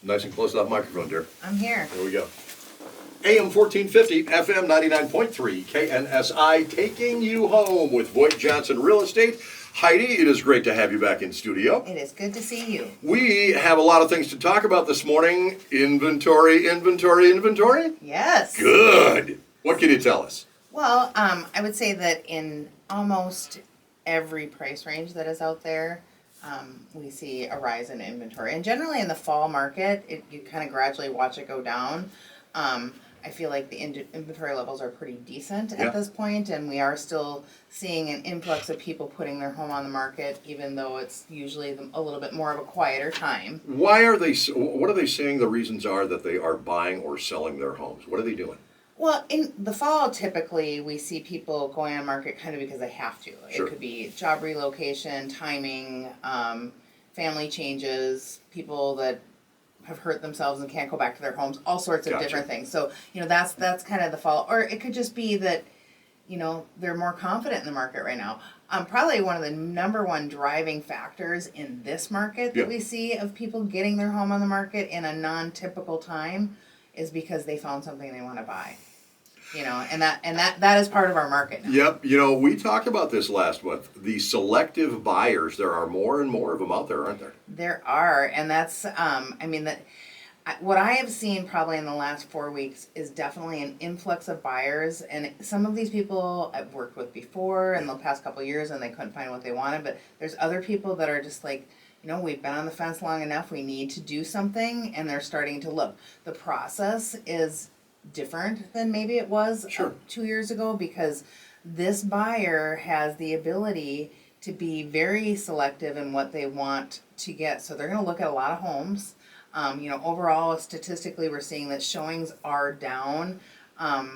Nice and close to that microphone, dear. I'm here. There we go. AM 1450, FM 99.3, KNSI, taking you home with VoigtJohnson Real Estate. Heidi, it is great to have you back in studio. It is good to see you. We have a lot of things to talk about this morning. Inventory. Yes. Good. What can you tell us? Well, I would say that in almost every price range that is out there, we see a rise in inventory. And generally in the fall market, you kind of gradually watch it go down. I feel like the inventory levels are pretty decent at this point, and we are still seeing an influx of people putting their home on the market, even though it's usually a little bit more of a quieter time. What are they saying the reasons are that they are buying or selling their homes? What are they doing? Well, in the fall, typically, we see people going on market kind of because they have to. Sure. It could be job relocation, timing, family changes, people that have hurt themselves and can't go back to their homes, all sorts of different things. So, that's kind of the fall. Or it could just be that, they're more confident in the market right now. Probably one of the number one driving factors in this market that we see of people getting their home on the market in a non-typical time is because they found something they want to buy. And that is part of our market now. Yep. We talked about this last month. The selective buyers, there are more and more of them out there, aren't there? There are, and that's, what I have seen probably in the last 4 weeks is definitely an influx of buyers, and some of these people I've worked with before in the past couple of years and they couldn't find what they wanted, but there's other people that are just like, we've been on the fence long enough, we need to do something, and they're starting to look. The process is different than maybe it was 2 years ago, because this buyer has the ability to be very selective in what they want to get. So they're going to look at a lot of homes. Overall, statistically, we're seeing that showings are down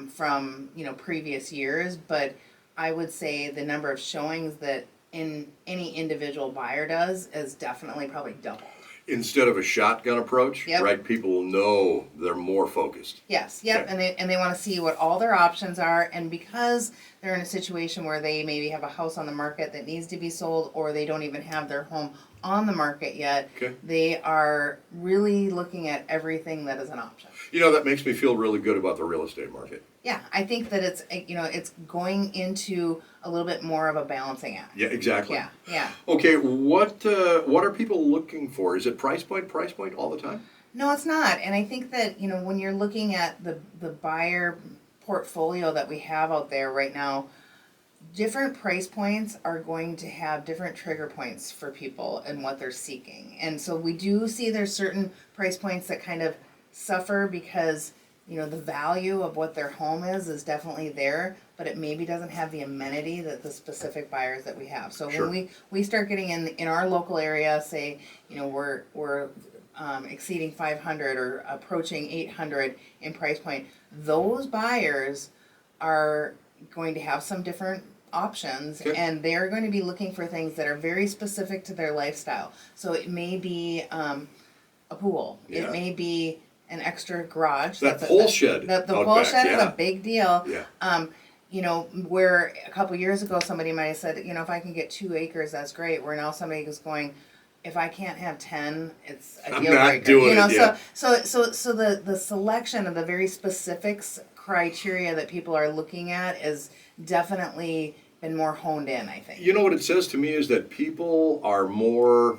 from previous years, but I would say the number of showings that any individual buyer does is definitely probably doubled. Instead of a shotgun approach, right? People will know they're more focused. Yes, and they want to see what all their options are, and because they're in a situation where they maybe have a house on the market that needs to be sold, or they don't even have their home on the market yet, they are really looking at everything that is an option. That makes me feel really good about the real estate market. Yeah, I think that it's going into a little bit more of a balancing act. Yeah, exactly. Yeah. Okay, what are people looking for? Is it price point all the time? No, it's not. And I think that, when you're looking at the buyer portfolio that we have out there right now, different price points are going to have different trigger points for people and what they're seeking. And so we do see there's certain price points that kind of suffer because the value of what their home is definitely there, but it maybe doesn't have the amenity that the specific buyers that we have. So when we start getting in our local area, say, we're exceeding 500 or approaching 800 in price point, those buyers are going to have some different options, and they're going to be looking for things that are very specific to their lifestyle. So it may be a pool. It may be an extra garage. The pole shed is a big deal. Yeah. Where a couple years ago somebody might have said, if I can get 2 acres, that's great. Where now somebody is going, if I can't have 10, it's a deal breaker. I'm not doing it. Yeah. So the selection of the very specifics criteria that people are looking at is definitely been more honed in, I think. What it says to me is that people are more,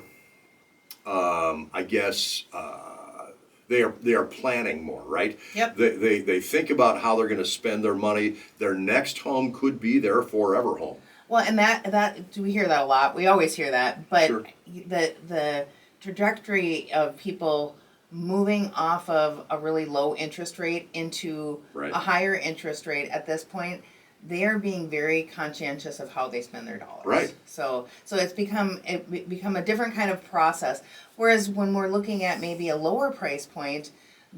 they are planning more, right? Yep. They think about how they're going to spend their money. Their next home could be their forever home. Well, and that we hear that a lot. We always hear that, but the trajectory of people moving off of a really low interest rate into a higher interest rate at this point, they are being very conscientious of how they spend their dollars. Right. So it's become a different kind of process. Whereas when we're looking at maybe a lower price point,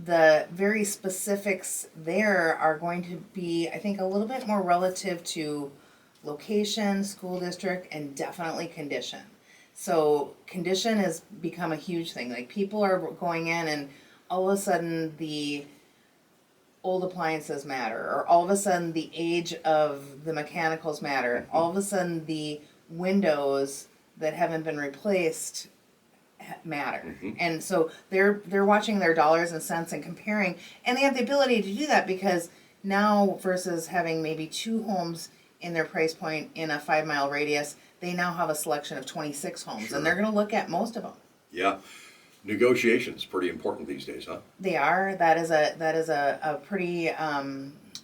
the very specifics there are going to be, I think, a little bit more relative to location, school district, and definitely condition. So condition has become a huge thing. Like, people are going in and all of a sudden the old appliances matter, or all of a sudden the age of the mechanicals matter, all of a sudden the windows that haven't been replaced matter. And so they're watching their dollars and cents and comparing, and they have the ability to do that because now versus having maybe 2 homes in their price point in a 5-mile radius, they now have a selection of 26 homes, Sure. and they're going to look at most of them. Yeah. Negotiations pretty important these days, huh? They are. That is a pretty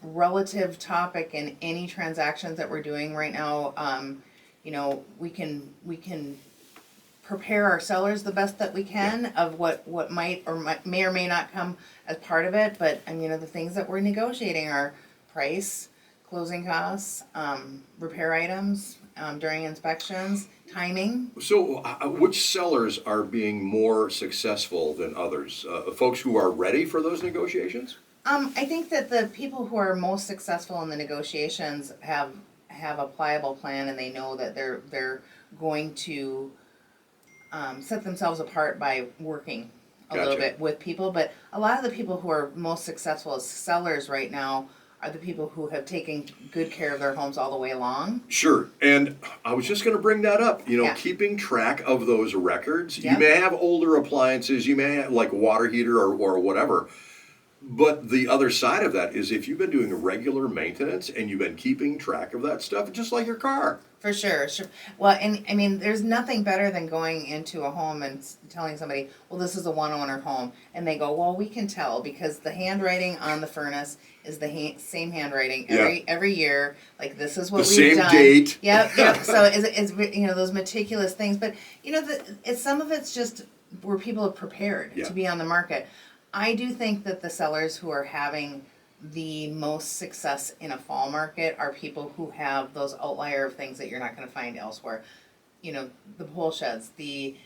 relative topic in any transactions that we're doing right now. You know, we can prepare our sellers the best that we can of what may or may not come as part of it. But you know, the things that we're negotiating are price, closing costs, repair items during inspections, timing. So, which sellers are being more successful than others? Folks who are ready for those negotiations? I think that the people who are most successful in the negotiations have a pliable plan, and they know that they're going to set themselves apart by working a little Gotcha. bit with people. But a lot of the people who are most successful as sellers right now are the people who have taken good care of their homes all the way along. Sure. And I was just going to bring that up. You know, Yeah. keeping track of those records. Yeah. You may have older appliances, you may have like a water heater or whatever. But the other side of that is if you've been doing regular maintenance and you've been keeping track of that stuff, just like your car. For sure, sure. Well, and I mean, there's nothing better than going into a home and telling somebody, well, this is a one-owner home. And they go, well, we can tell because the handwriting on the furnace is the same handwriting every year. Like, this is what The we've same done. date. Yep. So it's you know, those meticulous things. But, you know, some of it's just where people are prepared Yeah. to be on the market. I do think that the sellers who are having the most success in a fall market are people who have those outlier of things that you're not going to find elsewhere. You know, the pole sheds, the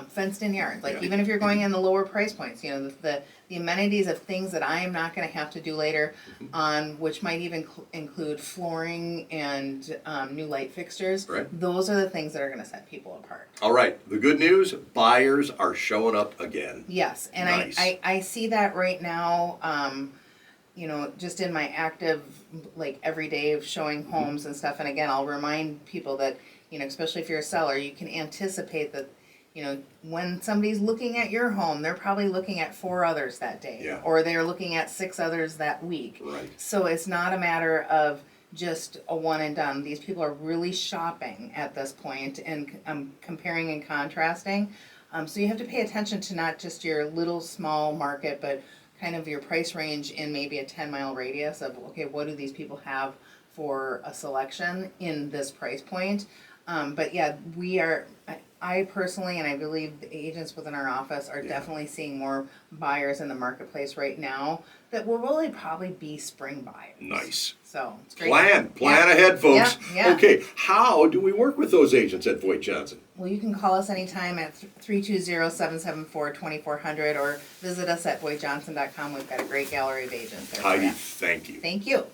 fenced-in yards. Like, Yeah. even if you're going in the lower price points, you know, the amenities of things that I am not going to have to do later on, which might even include flooring and new light fixtures. Right. Those are the things that are going to set people apart. All right. The good news, buyers are showing up again. Yes, and Nice. I see that right now, you know, just in my active, like, every day of showing homes and stuff. And again, I'll remind people that, you know, especially if you're a seller, you can anticipate that, you know, when somebody's looking at your home, they're probably looking at 4 others that day. Yeah. Or they're looking at 6 others that week. Right. So it's not a matter of just a one and done. These people are really shopping at this point and comparing and contrasting. So you have to pay attention to not just your little small market, but kind of your price range in maybe a 10-mile radius of, okay, what do these people have for a selection in this price point? But yeah, I personally, and I believe the agents within our office are definitely seeing more buyers in the marketplace right now that will really probably be spring buyers. Nice. So it's great. Plan Yeah. ahead, folks. Yeah. Okay, how do we work with those agents at Voigt Johnson? Well, you can call us anytime at 320-774-2400 or visit us at VoigtJohnson.com. We've got a great gallery of agents there. for Heidi, you. thank you. Thank you.